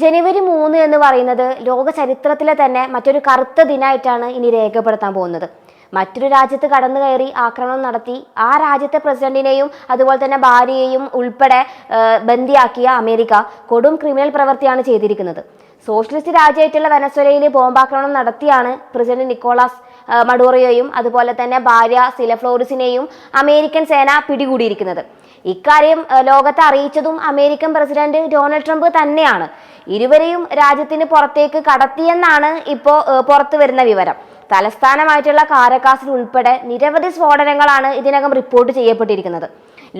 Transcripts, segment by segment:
ജനുവരി 3 എന്ന് പറയുന്നത് ലോക ചരിത്രത്തിലെ തന്നെ മറ്റൊരു കറുത്ത ദിനമായിട്ടാണ് ഇനി രേഖപ്പെടുത്താൻ പോകുന്നത്. മറ്റൊരു രാജ്യത്ത് കടന്നു കയറി ആക്രമണം നടത്തി ആ രാജ്യത്തെ പ്രസിഡന്റിനെയും അതുപോലെ തന്നെ ഭാര്യയെയും ഉൾപ്പെടെ ബന്ദിയാക്കിയ അമേരിക്ക കൊടും ക്രിമിനൽ പ്രവൃത്തിയാണ് ചെയ്തിരിക്കുന്നത്. സോഷ്യലിസ്റ്റ് രാജ്യമായിട്ടുള്ള വെനസ്വേലയിൽ ബോംബാക്രമണം നടത്തിയാണ് പ്രസിഡന്റ് നിക്കോളാസ് മഡൂറോയെയും അതുപോലെ തന്നെ ഭാര്യ സിലഫ്ലോറിസിനെയും അമേരിക്കൻ സേന പിടികൂടിയിരിക്കുന്നത്. ഇക്കാര്യം ലോകത്തെ അറിയിച്ചതും അമേരിക്കൻ പ്രസിഡന്റ് ഡൊണാൾഡ് ട്രംപ് തന്നെയാണ്. ഇരുവരെയും രാജ്യത്തിന് പുറത്തേക്ക് കടത്തിയെന്നാണ് ഇപ്പോൾ പുറത്തു വരുന്ന വിവരം. തലസ്ഥാനമായിട്ടുള്ള കാരക്കാസിൽ ഉൾപ്പെടെ നിരവധി സ്ഫോടനങ്ങളാണ് ഇതിനകം റിപ്പോർട്ട് ചെയ്യപ്പെട്ടിരിക്കുന്നത്.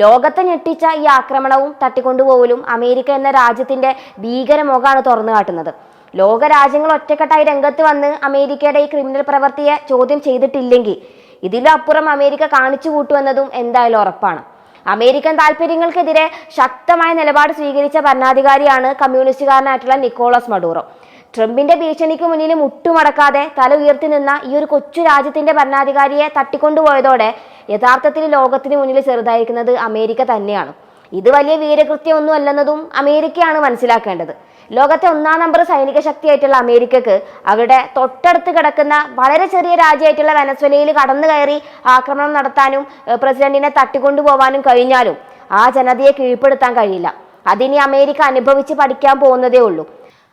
ലോകത്തെ ഞെട്ടിച്ച ഈ ആക്രമണവും തട്ടിക്കൊണ്ടുപോകലും അമേരിക്ക എന്ന രാജ്യത്തിന്റെ ഭീകരമുഖമാണ് തുറന്നു കാട്ടുന്നത്. ലോക രാജ്യങ്ങൾ ഒറ്റക്കെട്ടായി രംഗത്ത് വന്ന് അമേരിക്കയുടെ ഈ ക്രിമിനൽ പ്രവൃത്തിയെ ചോദ്യം ചെയ്തിട്ടില്ലെങ്കിൽ ഇതിലപ്പുറം അമേരിക്ക കാണിച്ചു കൂട്ടുമെന്നതും എന്തായാലും ഉറപ്പാണ്. അമേരിക്കൻ താല്പര്യങ്ങൾക്കെതിരെ ശക്തമായ നിലപാട് സ്വീകരിച്ച ഭരണാധികാരിയാണ് കമ്മ്യൂണിസ്റ്റുകാരനായിട്ടുള്ള നിക്കോളാസ് മഡൂറോ. ട്രംപിന്റെ ഭീഷണിക്ക് മുന്നിൽ മുട്ടുമടക്കാതെ തല ഉയർത്തി നിന്ന ഈ ഒരു കൊച്ചു രാജ്യത്തിന്റെ ഭരണാധികാരിയെ തട്ടിക്കൊണ്ടുപോയതോടെ യഥാർത്ഥത്തിൽ ലോകത്തിന് മുന്നിൽ ചെറുതായിരിക്കുന്നത് അമേരിക്ക തന്നെയാണ്. ഇത് വലിയ വീരകൃത്യമൊന്നും അല്ലെന്നതും അമേരിക്കയാണ് മനസ്സിലാക്കേണ്ടത്. ലോകത്തെ 1-ാം നമ്പർ സൈനിക ശക്തിയായിട്ടുള്ള അമേരിക്കക്ക് അവരുടെ തൊട്ടടുത്ത് കിടക്കുന്ന വളരെ ചെറിയ രാജ്യമായിട്ടുള്ള വെനസ്വേലയിൽ കടന്നു കയറി ആക്രമണം നടത്താനും പ്രസിഡന്റിനെ തട്ടിക്കൊണ്ടുപോകാനും കഴിഞ്ഞാലും ആ ജനതയെ കീഴ്പ്പെടുത്താൻ കഴിയില്ല. അതിനി അമേരിക്ക അനുഭവിച്ച് പഠിക്കാൻ പോകുന്നതേ ഉള്ളൂ.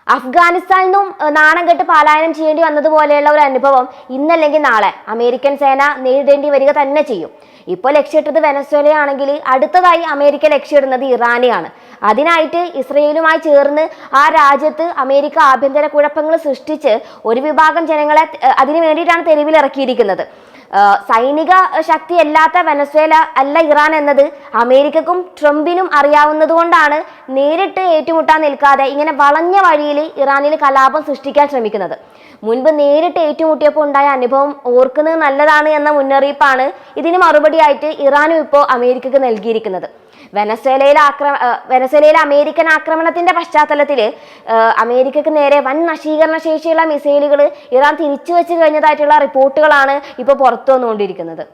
അഫ്ഗാനിസ്ഥാനിൽ നിന്നും നാണം കെട്ട് പലായനം ചെയ്യേണ്ടി വന്നതുപോലെയുള്ള ഒരു അനുഭവം ഇന്നല്ലെങ്കിൽ നാളെ അമേരിക്കൻ സേന നേരിടേണ്ടി വരിക തന്നെ ചെയ്യും. ഇപ്പോൾ ലക്ഷ്യമിട്ടത് വെനസ്വേലയാണെങ്കിൽ അടുത്തതായി അമേരിക്ക ലക്ഷ്യമിടുന്നത് ഇറാനെയാണ്. അതിനായിട്ട് ഇസ്രയേലുമായി ചേർന്ന് ആ രാജ്യത്ത് അമേരിക്ക ആഭ്യന്തര കുഴപ്പങ്ങൾ സൃഷ്ടിച്ച് ഒരു വിഭാഗം ജനങ്ങളെ അതിനു വേണ്ടിയിട്ടാണ് തെരുവിലിറക്കിയിരിക്കുന്നത്. സൈനിക ശക്തിയല്ലാത്ത വെനസ്വേല അല്ല ഇറാൻ എന്നത് അമേരിക്കക്കും ട്രംപിനും അറിയാവുന്നത് കൊണ്ടാണ് നേരിട്ട് ഏറ്റുമുട്ടാൻ നിൽക്കാതെ ഇങ്ങനെ വളഞ്ഞ വഴിയിൽ ഇറാനിൽ കലാപം സൃഷ്ടിക്കാൻ ശ്രമിക്കുന്നത്. മുൻപ് നേരിട്ട് ഏറ്റുമുട്ടിയപ്പോൾ ഉണ്ടായ അനുഭവം ഓർക്കുന്നത് നല്ലതാണ് എന്ന മുന്നറിയിപ്പാണ് ഇതിന് മറുപടിയായിട്ട് ഇറാനും ഇപ്പോൾ അമേരിക്കക്ക് നൽകിയിരിക്കുന്നത്. വെനസ്വേലയിലെ അമേരിക്കൻ ആക്രമണത്തിന്റെ പശ്ചാത്തലത്തിൽ അമേരിക്കക്ക് നേരെ വൻ നശീകരണ ശേഷിയുള്ള മിസൈലുകൾ ഇറാൻ തിരിച്ചു വെച്ച് കഴിഞ്ഞതായിട്ടുള്ള റിപ്പോർട്ടുകളാണ് ഇപ്പോൾ പുറത്തു വന്നുകൊണ്ടിരിക്കുന്നത്.